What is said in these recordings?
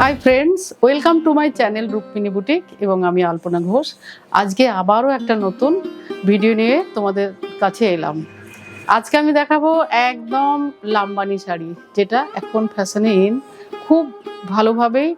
Hi friends, welcome to my channel Rukmini boutique এবং আমি আলপনা ঘোষ। আজকে আবারও একটা নতুন ভিডিও নিয়ে তোমাদের কাছে এলাম। আজকে আমি দেখাবো একদম লাম্বানি শাড়ি, যেটা এখন ফ্যাশনে ইন, খুব ভালোভাবেই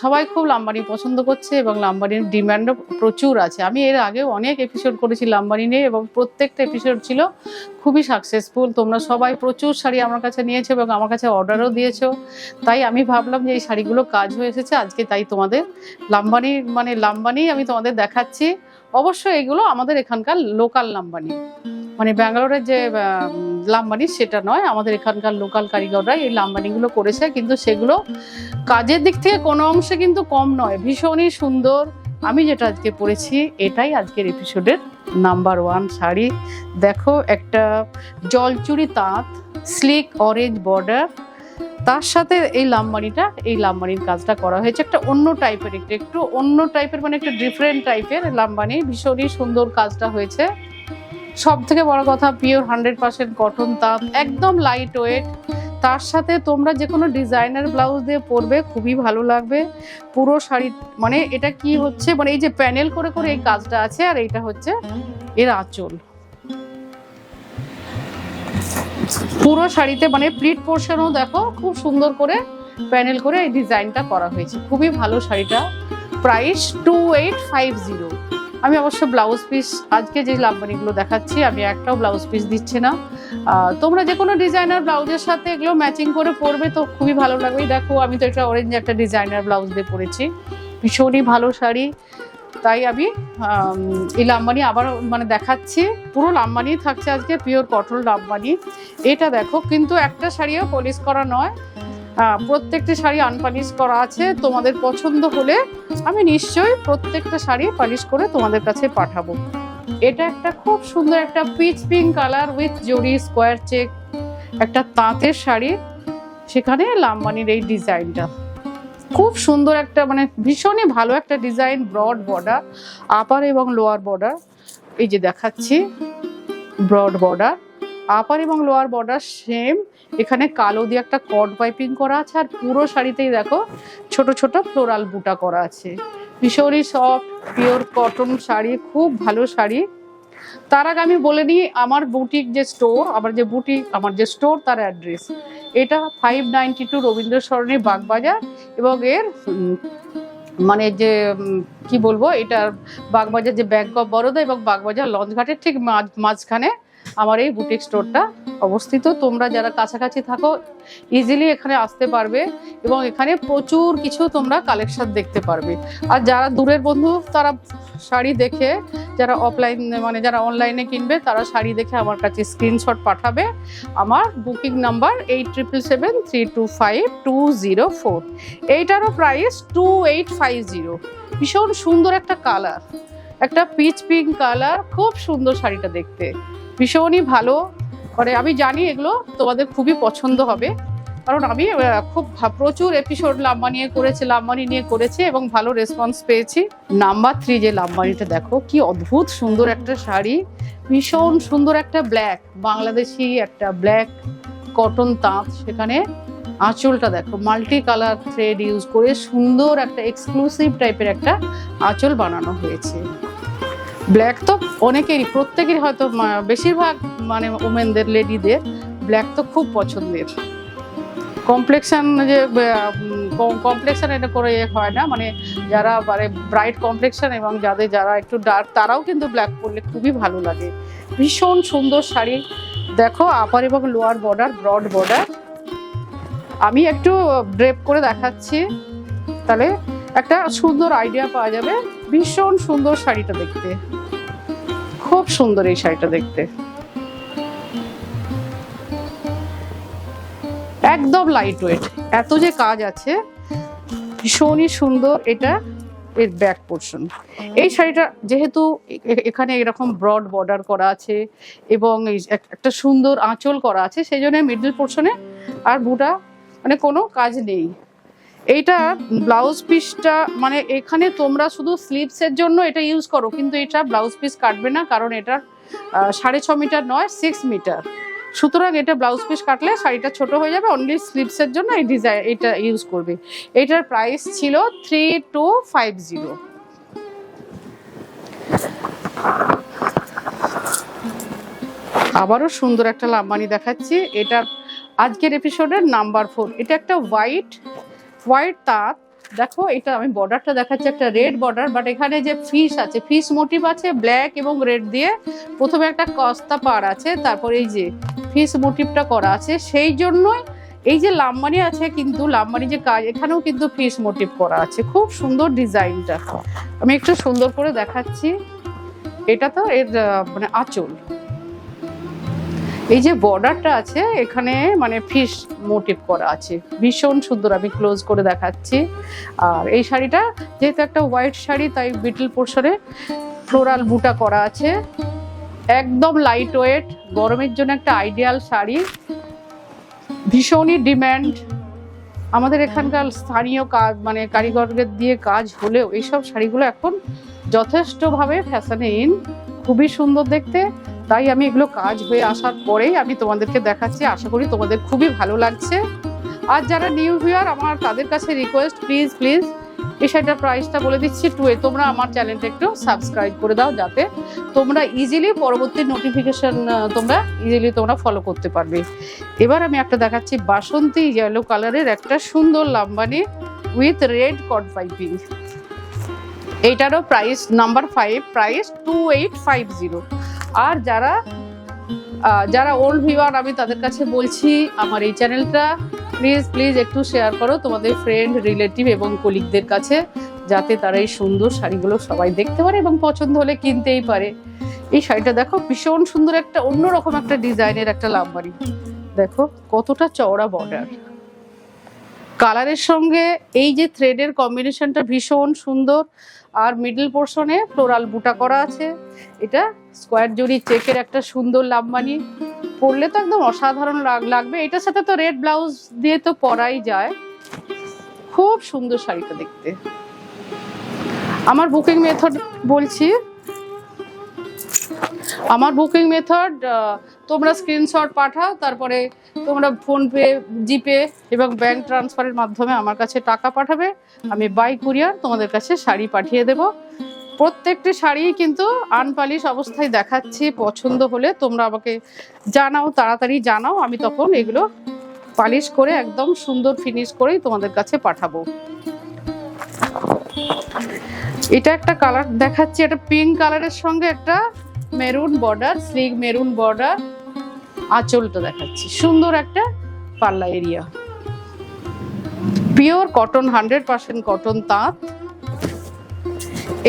সবাই খুব লাম্বানি পছন্দ করছে এবং লাম্বানির ডিমান্ডও প্রচুর আছে। আমি এর আগেও অনেক এপিসোড করেছি লাম্বানি নিয়ে এবং প্রত্যেকটা এপিসোড ছিল খুবই সাকসেসফুল। তোমরা সবাই প্রচুর শাড়ি আমার কাছে নিয়েছো এবং আমার কাছে অর্ডারও দিয়েছো। তাই আমি ভাবলাম যে এই শাড়িগুলো কাজ হয়ে এসেছে আজকে, তাই তোমাদের লাম্বানি আমি তোমাদের দেখাচ্ছি। অবশ্যই এগুলো আমাদের এখানকার লোকাল লাম্বানি, মানে ব্যাঙ্গালোরের যে লাম্বানি সেটা নয়, আমাদের এখানকার লোকাল কারিগররা এই লাম্বানিগুলো করেছে। কিন্তু সেগুলো কাজের দিক থেকে কোনো অংশে কিন্তু কম নয়, ভীষণই সুন্দর। আমি যেটা আজকে পরেছি এটাই আজকের এপিসোডের নাম্বার 1 শাড়ি। দেখো, একটা জলচুরি তাঁত, স্লিক অরেঞ্জ বর্ডার, তার সাথে এই লাম্বানির কাজটা করা হয়েছে একটা অন্য টাইপের, একটু অন্য টাইপের, মানে একটা ডিফারেন্ট টাইপের লাম্বানি। ভীষণই সুন্দর কাজটা হয়েছে। সব থেকে বড় কথা, পিওর 100% কটন তাঁত, একদম লাইট ওয়েট। তার সাথে তোমরা যে কোনো ডিজাইনার ব্লাউজ দিয়ে পরবে, খুবই ভালো লাগবে। পুরো শাড়ি মানে এটা কি হচ্ছে, মানে এই যে প্যানেল করে করে এই কাজটা আছে, আর এইটা হচ্ছে এর আঁচল। পুরো শাড়িতে মানে প্লিট পোর্শনও দেখো খুব সুন্দর করে প্যানেল করে এই ডিজাইনটা করা হয়েছে। খুবই ভালো শাড়িটা। প্রাইস 2850। আমি অবশ্য ব্লাউজ পিস আজকে যে লাম্বানিগুলো দেখাচ্ছি আমি একটাও ব্লাউজ পিস দিচ্ছি না। তোমরা যে কোনো ডিজাইনার ব্লাউজের সাথে এগুলো ম্যাচিং করে পরবে তো খুবই ভালো লাগবে। দেখো, আমি তো এটা অরেঞ্জ একটা ডিজাইনার ব্লাউজ দিয়ে পরেছি, ভীষণই ভালো শাড়ি। তাই আমি এই লাম্বানি আবার মানে দেখাচ্ছি। পুরো লাম্বানি থাকছে আজকে, পিওর কটন লাম্বানি। এটা দেখো, কিন্তু একটা শাড়িও পলিশ করা নয়, প্রত্যেকটা শাড়ি আনপলিশ করা আছে। তোমাদের পছন্দ হলে আমি নিশ্চয়ই প্রত্যেকটা শাড়ি পলিশ করে তোমাদের কাছে পাঠাবো। এটা একটা খুব সুন্দর একটা পিচ পিঙ্ক কালার উইথ জরি স্কোয়ার চেক, একটা তাঁতের শাড়ি, সেখানে লাম্বানির এই ডিজাইনটা খুব সুন্দর একটা, মানে ভীষণই ভালো একটা ডিজাইন। ব্রড বর্ডার, আপার এবং লোয়ার বর্ডার, এই যে দেখাচ্ছি ব্রড বর্ডার, আপার এবং লোয়ার বর্ডার সেম। এখানে কালো দিয়ে একটা কর্ড পাইপিং করা আছে, আর পুরো শাড়িতেই দেখো ছোট ছোট ফ্লোরাল বুটা করা আছে। ভীষণই সফট পিওর কটন শাড়ি, খুব ভালো শাড়ি। তার আগে আমি বলে নিই আমার বুটিক যে স্টোর, আমার যে স্টোর তার অ্যাড্রেস। এটা 592 রবীন্দ্র সরণি, বাগবাজার। এবং এর মানে যে কি বলবো, এটার বাগবাজার যে ব্যাংক অফ বরোদা এবং বাগবাজার লঞ্চঘাটের ঠিক মাঝখানে আমার এই বুটিক স্টোরটা অবস্থিত। তোমরা যারা কাছাকাছি থাকো ইজিলি এখানে আসতে পারবে এবং এখানে প্রচুর কিছু তোমরা কালেকশন দেখতে পারবে। আর যারা দূরের বন্ধু তারা শাড়ি দেখে, যারা অফলাইন মানে যারা অনলাইনে কিনবে তারা শাড়ি দেখে আমার কাছে স্ক্রিনশট পাঠাবে। আমার বুকিং নাম্বার 8777325204। এইটারও প্রাইস 2850। ভীষণ সুন্দর একটা কালার, একটা পিচ পিঙ্ক কালার, খুব সুন্দর শাড়িটা দেখতে, ভীষণই ভালো। মানে আমি জানি এগুলো তোমাদের খুবই পছন্দ হবে, কারণ আমি খুব প্রচুর এপিসোড লাম্বানি নিয়ে করেছি এবং ভালো রেসপন্স পেয়েছি। নাম্বার 3 যে লাম্বানিটা দেখো, কি অদ্ভুত সুন্দর একটা শাড়ি, ভীষণ সুন্দর একটা ব্ল্যাক, বাংলাদেশি একটা ব্ল্যাক কটন তাঁত। সেখানে আঁচলটা দেখো মাল্টি কালার থ্রেড ইউজ করে সুন্দর একটা এক্সক্লুসিভ টাইপের একটা আঁচল বানানো হয়েছে। ব্ল্যাক তো অনেকেরই, প্রত্যেকেরই হয়তো বেশিরভাগ মানে ওমেনদের, লেডিদের ব্ল্যাক তো খুব পছন্দের। কমপ্লেক্সান এটা করে হয় না, মানে যারা মানে ব্রাইট কমপ্লেক্সান এবং যারা একটু ডার্ক তারাও কিন্তু ব্ল্যাক পরলে খুবই ভালো লাগে। ভীষণ সুন্দর শাড়ি। দেখো, আপার এবং লোয়ার বর্ডার, ব্রড বর্ডার। আমি একটু ড্রেপ করে দেখাচ্ছি, তাহলে একটা সুন্দর আইডিয়া পাওয়া যাবে। ভীষণ সুন্দর শাড়িটা দেখতে, খুব সুন্দর এই শাড়িটা দেখতে, একদম লাইট ওয়েট, এত যে কাজ আছে, ভীষণই সুন্দর। এটা এর ব্যাক পোর্শন। এই শাড়িটা যেহেতু এখানে এরকম ব্রড বর্ডার করা আছে এবং একটা সুন্দর আঁচল করা আছে, সেই জন্য মিডল পোর্শনে আর বুটা মানে কোনো কাজ নেই। এইটা ব্লাউজ পিসটা মানে এখানে তোমরা শুধু স্লিভসের জন্য এটা ইউজ করো, কিন্তু এটা ব্লাউজ পিস কাটবে না, কারণ এটা 6.5 মিটার নয় 6 মিটার। সুতরাং এটা ব্লাউজ পিস কাটলে শাড়িটা ছোট হয়ে যাবে, অনলি স্লিভসের জন্য এই ডিজাইন এটা ইউজ করবে। এটার প্রাইস ছিল 3250। আবারও সুন্দর একটা লাম্বানি দেখাচ্ছি, এটা আজকের এপিসোডের নাম্বার 4। এটা একটা হোয়াইট তাঁত, দেখো এটা আমি বর্ডারটা দেখাচ্ছি, একটা রেড বর্ডার, বাট এখানে যে ফিশ আছে, ফিশ মোটিভ আছে ব্ল্যাক এবং রেড দিয়ে, প্রথমে একটা কস্তা পাড় আছে, তারপরে এই যে ফিশ মোটিভটা করা আছে, সেই জন্যই এই যে লাম্বানি আছে, কিন্তু লাম্বানি যে কাজ এখানেও কিন্তু ফিশ মোটিভ করা আছে, খুব সুন্দর ডিজাইনটা। আমি একটু সুন্দর করে দেখাচ্ছি। এটা তো এর মানে আঁচল, এই যে বর্ডারটা আছে এখানে মানে ফিশ মোটিভ করা আছে, ভীষণ সুন্দর। আমি ক্লোজ করে দেখাচ্ছি। আর এই শাড়িটা যেহেতু একটা হোয়াইট শাড়ি, তাই বিটল পোর্শনে ফ্লোরাল বুটা করা আছে, একদম লাইট ওয়েট, গরমের জন্য একটা আইডিয়াল শাড়ি, ভীষণই ডিম্যান্ড। আমাদের এখানকার স্থানীয় কাজ মানে কারিগরদের দিয়ে কাজ হলেও এইসব শাড়িগুলো এখন যথেষ্টভাবে ফ্যাশনে ইন, খুবই সুন্দর দেখতে। তাই আমি এগুলো কাজ হয়ে আসার পরেই আমি তোমাদেরকে দেখাচ্ছি, আশা করি তোমাদের খুবই ভালো লাগছে। আর যারা নিউ ভিউয়ার আমার, তাদের কাছে রিকোয়েস্ট, প্লিজ এই শাড়িটার প্রাইসটা বলে দিচ্ছি 2A। তোমরা আমার চ্যানেলটা একটু সাবস্ক্রাইব করে দাও, যাতে তোমরা ইজিলি পরবর্তী নোটিফিকেশন তোমরা ফলো করতে পারবে। এবার আমি একটা দেখাচ্ছি বাসন্তী ইয়েলো কালারের একটা সুন্দর Lambani with red cot piping. এইটারও প্রাইস নাম্বার 5, প্রাইস 2850। আর যারা ওল্ড ভিউয়ার, আমি তাদের কাছে বলছি আমার এই চ্যানেলটা প্লিজ একটু শেয়ার করো তোমাদের ফ্রেন্ড, রিলেটিভ এবং কলিগদের কাছে, যাতে তারা এই সুন্দর শাড়িগুলো সবাই দেখতে পারে এবং পছন্দ হলে কিনতেই পারে। এই শাড়িটা দেখো, ভীষণ সুন্দর একটা অন্যরকম একটা ডিজাইনের একটা লাম্বারি, দেখো কতটা চওড়া বর্ডার, কালারের সঙ্গে এই যে থ্রেডের কম্বিনেশনটা ভীষণ সুন্দর। আর মিডল পোর্শনে ফ্লোরাল বুটা করা আছে, এটা স্কোয়ার জরি চেকের একটা সুন্দর লাম্বানি, পরলে তো একদম অসাধারণ লাগবে। এটার সাথে তো রেড ব্লাউজ দিয়ে তো পরাই যায়, খুব সুন্দর শাড়িটা দেখতে। আমার বুকিং মেথড বলছি, আমার বুকিং মেথড তোমরা স্ক্রিনশট পাঠাও, তারপরে তোমরা ফোনপে, জিপে এবং ব্যাংক ট্রান্সফারের মাধ্যমে আমার কাছে টাকা পাঠাবে, আমি বাই কুরিয়ার তোমাদের কাছে শাড়ি পাঠিয়ে দেব। প্রত্যেকটি শাড়ি কিন্তু আনপালিশ অবস্থায় দেখাচ্ছি, পছন্দ হলে তোমরা আমাকে জানাও, তাড়াতাড়ি জানাও, আমি তখন এগুলো পালিশ করে একদম সুন্দর ফিনিশ করেই তোমাদের কাছে পাঠাবো। এটা একটা কালার দেখাচ্ছি, এটা পিঙ্ক কালারের সঙ্গে একটা maroon border, slick maroon border, আঁচলটা দেখাচ্ছি, সুন্দর একটা পাল্লা এরিয়া, পিওর কটন, 100% কটন তাঁত।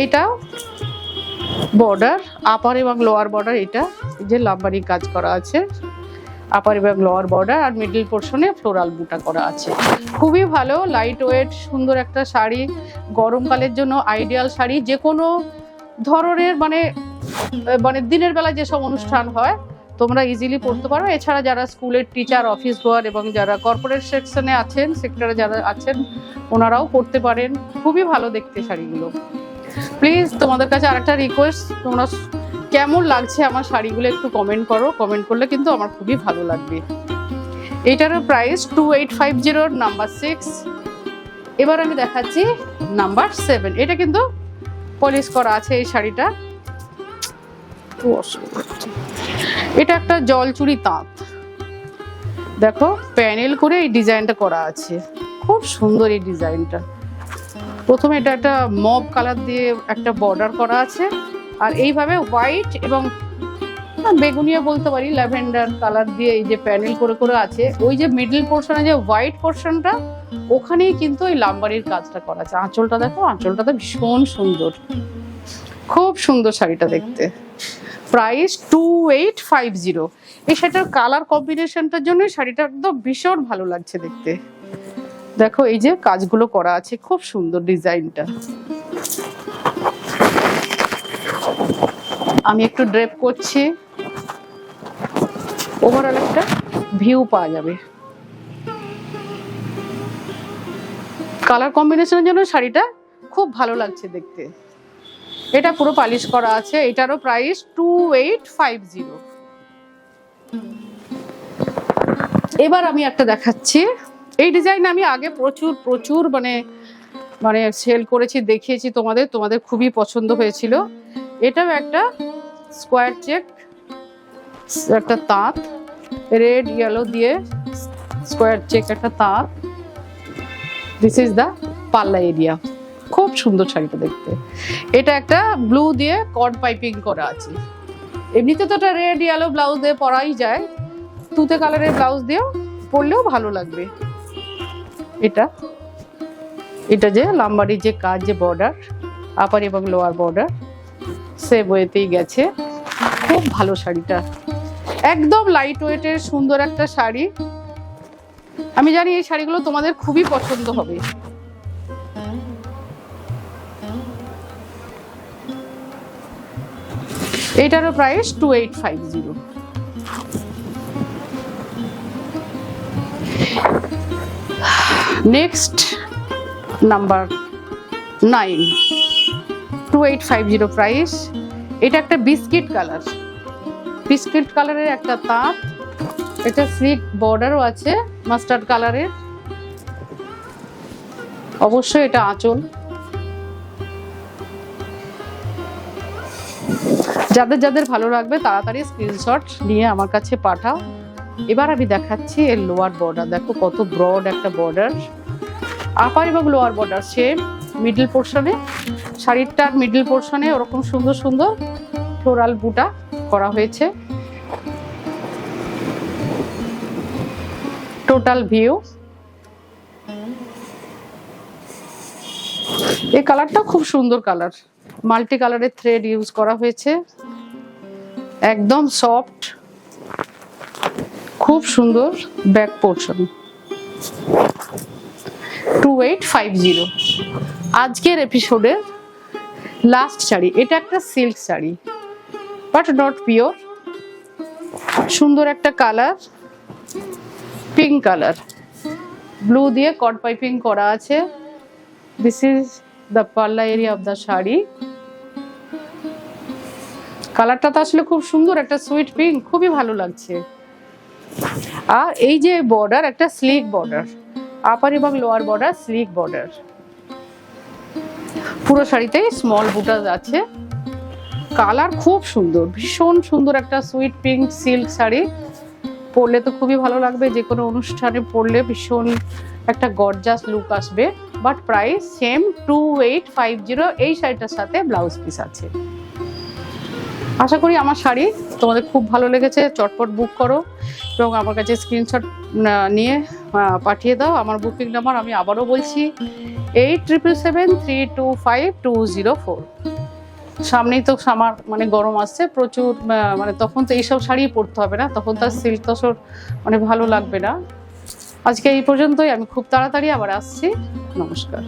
এইটাও বর্ডার, আপার এবং লোয়ার বর্ডার, এটা যে লাম্বারি কাজ করা আছে, আপার এবং লোয়ার বর্ডার, আর মিডল পোর্শনে ফ্লোরাল বুটা করা আছে। খুবই ভালো, লাইট ওয়েট, সুন্দর একটা শাড়ি, গরমকালের জন্য আইডিয়াল শাড়ি। যে কোনো ধরনের মানে দিনের বেলা যেসব অনুষ্ঠান হয় তোমরা ইজিলি পরতে পারো। এছাড়া যারা স্কুলের টিচার, অফিস গোয়ার এবং যারা কর্পোরেট সেকশনে আছেন, সেক্টরে যারা আছেন, ওনারাও পরতে পারেন। খুবই ভালো দেখতে শাড়িগুলো। প্লিজ তোমাদের কাছে আরেকটা রিকোয়েস্ট, তোমরা কেমন লাগছে আমার শাড়িগুলো একটু কমেন্ট করো, কমেন্ট করলে কিন্তু আমার খুবই ভালো লাগবে। এটারও প্রাইস 2850, নাম্বার 6। এবার আমি দেখাচ্ছি নাম্বার 7। এটা কিন্তু পলিশ করা আছে এই শাড়িটা, এটা একটা জলচুরি তাঁত, দেখো প্যানেল করে এই ডিজাইনটা করা আছে, খুব সুন্দর এই ডিজাইনটা। প্রথমে এটা একটা মব কালার দিয়ে একটা বর্ডার করা আছে, আর এইভাবে হোয়াইট এবং বেগুনিয়া বলতে পারি, ল্যাভেন্ডার কালার দিয়ে এই যে প্যানেল করে করে আছে। ওই যে মিডল পোর্শনে যে হোয়াইট পোর্শনটা, ওখানেই কিন্তু ওই লাম্বারির কাজটা করা আছে। আঁচলটা দেখো, আঁচলটা তো ভীষণ সুন্দর, খুব সুন্দর শাড়িটা দেখতে। প্রাইস 2850। এই শাড়িটার কালার কম্বিনেশনটার জন্য শাড়িটা একদম ভীষণ ভালো লাগছে দেখতে। দেখো এই যে কাজগুলো করা আছে, খুব সুন্দর ডিজাইনটা। আমি একটু ড্রেপ করছি, ওভারঅল একটা ভিউ পাওয়া যাবে। কালার কম্বিনেশনের জন্য শাড়িটা খুব ভালো লাগছে দেখতে। এটা পুরো পালিশ করা আছে, এটারও প্রাইস 2850। এবার আমি একটা দেখাচ্ছি, এই ডিজাইন আমি আগে প্রচুর প্রচুর মানে মানে সেল করেছি, দেখিয়েছি তোমাদের খুবই পছন্দ হয়েছিল। এটাও একটা স্কোয়ার চেক, একটা তাঁত, রেড ইয়েলো দিয়ে স্কোয়ার চেক একটা তাঁত। দিস ইজ দ্য পাল্লা এরিয়া, খুব সুন্দর শাড়িটা দেখতে। এটা একটা ব্লু দিয়ে কর্ড পাইপিং করা আছে। এমনিতে তো এটা রেড ইয়েলো ব্লাউজ দিয়ে পরাই যায়, তুতে কালারের ব্লাউজ দিয়েও পরলেও ভালো লাগবে। এটা যে লাম্বারির যে কাজ, যে বর্ডার, আপার এবং লোয়ার বর্ডার সেম ওয়েতেই গেছে। খুব ভালো শাড়িটা, একদম লাইট ওয়েটের সুন্দর একটা শাড়ি। আমি জানি এই শাড়িগুলো তোমাদের খুবই পছন্দ হবে। এটারও প্রাইস 2850। Next number 9, 2850 price. এটা একটা বিস্কিট কালার, বিস্কিট কালারের একটা তাঁত, এটা স্লিক বর্ডারও আছে মাস্টার্ড কালারের। অবশ্যই এটা আঁচল। যাদের যাদের ভালো লাগবে তাড়াতাড়ি স্ক্রিনশট নিয়ে আমার কাছে পাঠাও। এবার আমি দেখাচ্ছি এর লোয়ার বর্ডার, দেখো কত ব্রড একটা বর্ডার। আপার এবং লোয়ার বর্ডার সেম, মিডল পোর্শনে, শাড়িটার মিডল পোর্শনে ওরকম সুন্দর সুন্দর ফ্লোরাল বুটা করা হয়েছে। Total view. এই কালারটা খুব সুন্দর কালার, মাল্টি কালারের থ্রেড ইউজ করা হয়েছে, একদম সফট, খুব সুন্দর ব্যাক পোর্শন। 2850 আজকের এপিসোডের লাস্ট শাড়ি। এটা একটা silk sari but not pure, সুন্দর একটা কালার, পিঙ্ক কালার, ব্লু দিয়ে কট পাইপিং করা আছে। দিস ইজ দ্য পাল্লা এরিয়া অফ দ্য শাড়ি। কালারটা তো আসলে খুব সুন্দর, একটা সুইট পিঙ্ক, খুবই ভালো লাগছে। আর এই যে বর্ডার, একটা স্লিক বর্ডার, আপার এবং লোয়ার বর্ডার স্লিক বর্ডার। পুরো শাড়িতেই স্মল বুটাস আছে। কালার খুব সুন্দর, ভীষণ সুন্দর একটা সুইট পিঙ্ক সিল্ক শাড়ি। পরলে তো খুবই ভালো লাগবে, যে কোনো অনুষ্ঠানে পরলে ভীষণ একটা গর্জাস লুক আসবে। But price same 2850। এই শাড়িটার সাথে ব্লাউজ পিস আছে। আশা করি আমার শাড়ি তোমাদের খুব ভালো লেগেছে। চটপট বুক করো এবং আমার কাছে স্ক্রিনশট নিয়ে পাঠিয়ে দাও। আমার বুকিং নাম্বার আমি আবারও বলছি 8777325204। সামনেই তো সামার মানে গরম আসছে প্রচুর, মানে তখন তো এইসব শাড়ি পরতে হবে না, তখন তার সিল্ক তসর মানে ভালো লাগবে না। আজকে এই পর্যন্তই, আমি খুব তাড়াতাড়ি আবার আসছি। নমস্কার।